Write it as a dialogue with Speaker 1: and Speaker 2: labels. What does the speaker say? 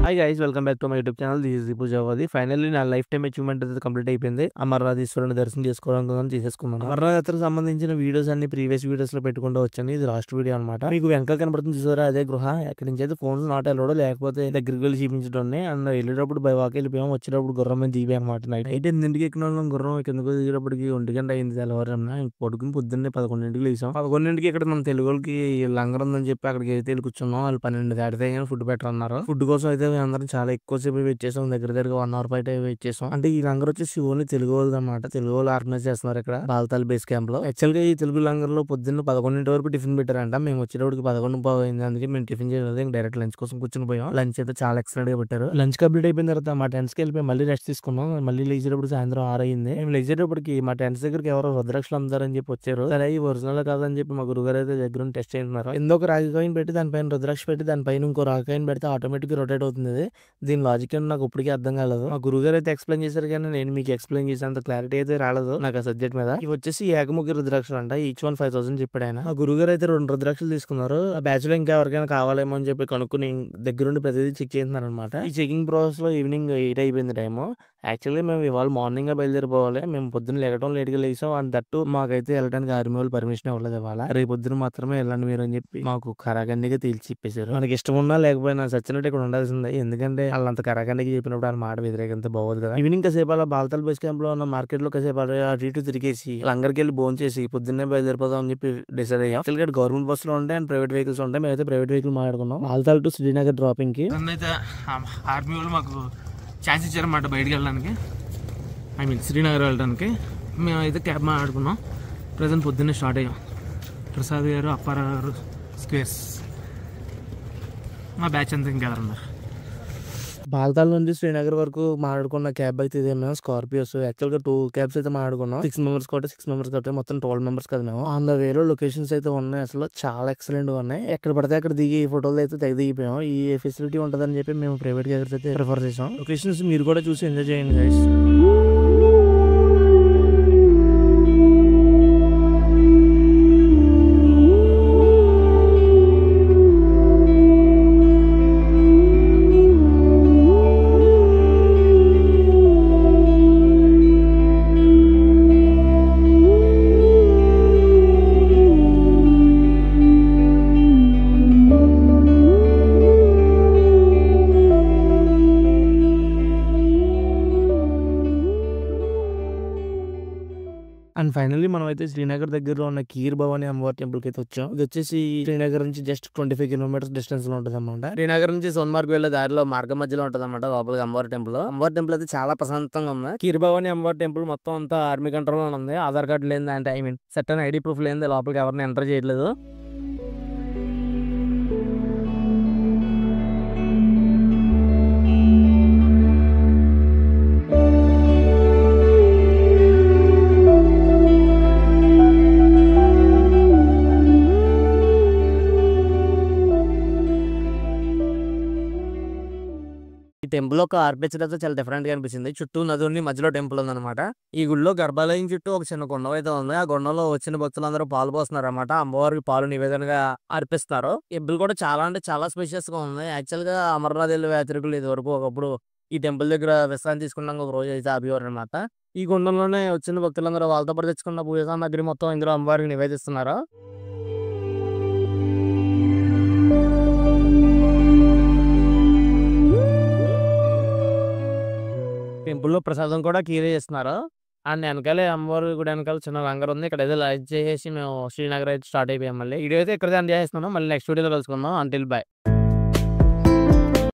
Speaker 1: Hi guys welcome back to my YouTube channel. This is Deepu Jawadi. Finally నా lifetime achievement అయితే complete అయిపోయింది. అమర్నాథేశ్వరుని దర్శనం చేసుకోవడం చేసేసుకున్నాను. అమర్నాథ్ యాత్రకు సంబంధించిన వీడియోస్ అన్ని ప్రీవియస్ వీడియోస్ లో పెట్టుకుంటూ వచ్చాను. ఇది లాస్ట్ వీడియో అనమాట. మీకు వెనక కనబడుతుంది చూసారా, అదే గృహ. ఎక్కడి నుంచి అయితే ఫోన్స్ నాట్ అలౌడ్, లేకపోతే దగ్గరికి వెళ్ళి చూపించడం. అండ్ వెళ్ళేటప్పుడు బై వాక్ వెళ్ళిపోయాం, వచ్చేటప్పుడు గుర్రం మీద దిగాం అనమాట. నైట్ 8 ఎక్కిన వాళ్ళం గుర్రం కిందకు దిగేటప్పటికి 1 గంట అయింది తెల్లవారున. పడుకుని పొద్దున్నే 11కి లేసాం. 11కి ఇక్కడ మన తెలుగుకి లంగర్ ఉందని చెప్పి అక్కడికి అయితే వెళ్ళి కూర్చున్నాం. వాళ్ళు 12 దాటితే ఫుడ్ బెటర్ అన్నారు. ఫుడ్ కోసం అయితే అందరం చాలా ఎక్కువసేపు వెయిట్ చేసాం. దగ్గర 1 అవర్ బయట వెయిట్ చేసాం. అంటే ఈ లంగర్ వచ్చేసి ఓన్లీ తెలుగు వాళ్ళు అనమాట. తెలుగు వాళ్ళు ఆర్గనైజ్ చేస్తున్నారు ఇక్కడ బాల్తాల్ బేస్ క్యాంప్ లో. యాక్చువల్ గా ఈ తెలుగు లంగర్ లో పొద్దున్న 11 వరకు టిఫిన్ పెట్టారంట. మేము వచ్చేటప్పటికి 11:15 అయింది. అందుకే మేము టిఫిన్ చేయలేదు, డైరెక్ట్ లంచ్ కోసం కూర్చుని పోయాం. లంచ్ అయితే చాలా ఎక్సలెంట్ గా పెట్టారు. లంచ్ కంప్లీట్ అయిపోయిన తర్వాత మా టెంట్స్ కి వెళ్ళిపోయి మళ్ళీ రెస్ట్ తీసుకున్నాం. మళ్ళీ లేచేటప్పుడు సాయంత్రం 6 అయింది. మేము లేచేటప్పటికి మా టెంట్స్ దగ్గరికి ఎవరో రుద్రాక్షలు అమ్ముతారని చెప్పి వచ్చారు. సరే ఈ ఒరిజినల్ కాదని చెప్పి మా గురుగారు అయితే దగ్గర టెస్ట్ చేస్తున్నారు. ఎందుకు రాగి కాయిన్ పెట్టి దానిపైన రుద్రాక్ష పెట్టి దానిపైన ఇంకో రాగి కాయిన్ పెడితే ఆటోమేటిక్ రొటేట్ అవుతుంది. దీని లాజిక్ అని నాకు ఇప్పటికీ అర్థం కాలేదు. మా గురుగారు అయితే ఎక్స్ప్లెయిన్ చేశారు, కానీ నేను మీకు ఎక్స్ప్లెయిన్ చేసేంత క్లారిటీ అయితే రాలేదు నాకు ఆ సబ్జెక్ట్ మీద. ఇవి వచ్చేసి ఏకముఖి రుద్రాక్షలు అంట. ఈచ్ 1 5,000 చెప్పాడు ఆయన. మా గురుగారు అయితే 2 రుద్రాక్షలు తీసుకున్నారు. ఆ బ్యాచ్ లో ఇంకా ఎవరికైనా కావాలేమో అని చెప్పి కనుక్కుని దగ్గరుండి ప్రతిదీ చెక్ చేస్తున్నారు అనమాట. ఈ చెకింగ్ ప్రాసెస్ లో ఈవినింగ్ 8 అయిపోయింది టైము. యాక్చువల్లీ మేము ఇవాళ మార్నింగ్ బయలుదేరిపోవాలి. మేము పొద్దున్న లేకటం లేట్ గా లేసాం. అండ్ దట్టు మాకైతే వెళ్ళడానికి ఆర్మీ వాళ్ళు పర్మిషన్ ఇవ్వలేదు. ఇవాళ రేపు పొద్దున మాత్రమే వెళ్ళండి మీరు అని చెప్పి మాకు కరాఖండిగా తేల్చి చెప్పేశారు. మనకి ఇష్టం ఉన్నా లేకపోయినా సచ్చినట్టు ఇక్కడ ఉండాల్సిందే. ఎందుకంటే వాళ్ళంత కరాఖండిగా చెప్పినప్పుడు ఆ మాట వ్యతిరేకంత బాగోదు కదా. ఈవినింగ్ కాసేపు అలా బాల్తాల్ బస్ క్యాంప్ లో ఉన్న మార్కెట్ లో కాసేపు అటు ఇటు తిరిగేసి లంగర్కి వెళ్ళి భోజనం చేసి పొద్దున్నే బయలుదేరిపోదాం అని చెప్పి డిసైడ్ అయ్యాం. యాక్చువల్గా గవర్నమెంట్ బస్సులు ఉంటాయి అండ్ ప్రైవేట్ వెహికల్స్ ఉంటాయి. మేమైతే ప్రైవేట్ వెహికల్ మాట్లాడుకున్నాం. బాల్తాల్ టు శ్రీనగర్ డ్రాపింగ్ కి. అయితే ఆర్మీ వాళ్ళు మాకు ఛాన్స్ ఇచ్చారన్నమాట బయటకు వెళ్ళడానికి, ఐ మీన్ శ్రీనగర్ వెళ్ళడానికి. మేమైతే క్యాబ్ మాట్లాడుకున్నాం. ప్రజెంట్ పొద్దున్నే స్టార్ట్ అయ్యాం. ప్రసాద్ గారు, అప్పారావు గారు, స్క్వేర్స్, మా బ్యాచ్ అంతా ఇంకెవరున్నారు. బాల్తాల్ నుంచి శ్రీనగర్ వరకు మాట్లాడుకున్న క్యాబ్ అయితే ఇదే. మేము స్కార్పియోస్ యాక్చువల్గా 2 క్యాబ్స్ అయితే మాట్లాడుకున్నాం. 6 మెంబర్స్ కాబట్టి 6 మెంబర్స్ కాబట్టి మొత్తం 12 మెంబర్స్ కదా మేము. ఆన్ ద వేలో లొకేషన్స్ అయితే ఉన్నాయి, అసలు చాలా ఎక్సలెంట్ గా ఉన్నాయి. ఎక్కడ పడితే అక్కడ దిగి ఫోటోలు అయితే దిగిపోయాం. ఈ ఫెసిలిటీ ఉంటుందని చెప్పి మేము ప్రైవేట్ క్యాబ్స్ అయితే ప్రిఫర్ చేసాం. లొకేషన్స్ మీరు కూడా చూసి ఎంజాయ్ చేయండి గైస్. అండ్ ఫైనల్లీ మనం అయితే శ్రీనగర్ దగ్గరలో ఉన్న కీర్ భవాని అమ్మవారి టెంపుల్ కి అయితే వచ్చాం. ఇది వచ్చేసి శ్రీనగర్ నుంచి జస్ట్ 25 కిలోమీటర్స్ డిస్టెన్స్ లో ఉంటుంది అనమాట. శ్రీనగర్ నుంచి సోన్మార్గ్ వెళ్లే దారిలో మార్గం మధ్యలో ఉంటుంది అనమాట లోపలికి అమ్మవారి టెంపుల్. అమ్మవారి టెంపుల్ అయితే చాలా ప్రశాంతంగా ఉంది. కీర్ భవాని అమ్మవారి టెంపుల్ మొత్తం అంతా ఆర్మీ కంట్రోల్ లో ఉంది. ఆధార్ కార్డు లేని అంటే I mean set ID proof లేని లోపలికి ఎవరిని ఎంటర్ చేయట్లేదు. ఈ టెంపుల్ ఒక ఆర్కిటెక్చర్ అయితే చాలా డిఫరెంట్ గా అనిపించింది. చుట్టూ నది ఉంది, మధ్యలో టెంపుల్ ఉంది అనమాట. ఈ గుడిలో గర్భాలయం చుట్టూ ఒక చిన్న గుండం అయితే ఉంది. ఆ గుండంలో వచ్చిన భక్తులందరూ పాలు పోస్తున్నారు అనమాట. అమ్మవారికి పాలు నివేదనగా అర్పిస్తారు. టెంపుల్ కూడా చాలా అంటే చాలా స్పెషియస్ గా ఉంది. యాక్చువల్ గా అమర్నాథ్ వెళ్ళే యాత్రికులు ఇది వరకు ఒకప్పుడు ఈ టెంపుల్ దగ్గర విశ్రాంతి తీసుకున్నాక ఒక రోజు అయితే ఆపేవారు అనమాట. ఈ గుండంలోనే వచ్చిన భక్తులందరూ వాళ్ళతో పాటు తెచ్చుకున్న పూజ సామాగ్రి మొత్తం ఇందులో అమ్మవారికి నివేదిస్తున్నారు. టెంపుల్ లో ప్రసాదం కూడా కీరే చేస్తున్నారు. అండ్ వెనకాలే అమ్మవారి గుడి వెనకాల చిన్న లంగర్ ఉంది. ఇక్కడ ఏదో లైట్ చేసేసి మేము శ్రీనగర్ అయితే స్టార్ట్ అయిపోయాం. మళ్ళీ వీడియో అయితే ఇక్కడ ఎంజాయ్ చేస్తున్నాం. మళ్ళీ నెక్స్ట్ వీడియోలో కలుసుకుందాం. Until by.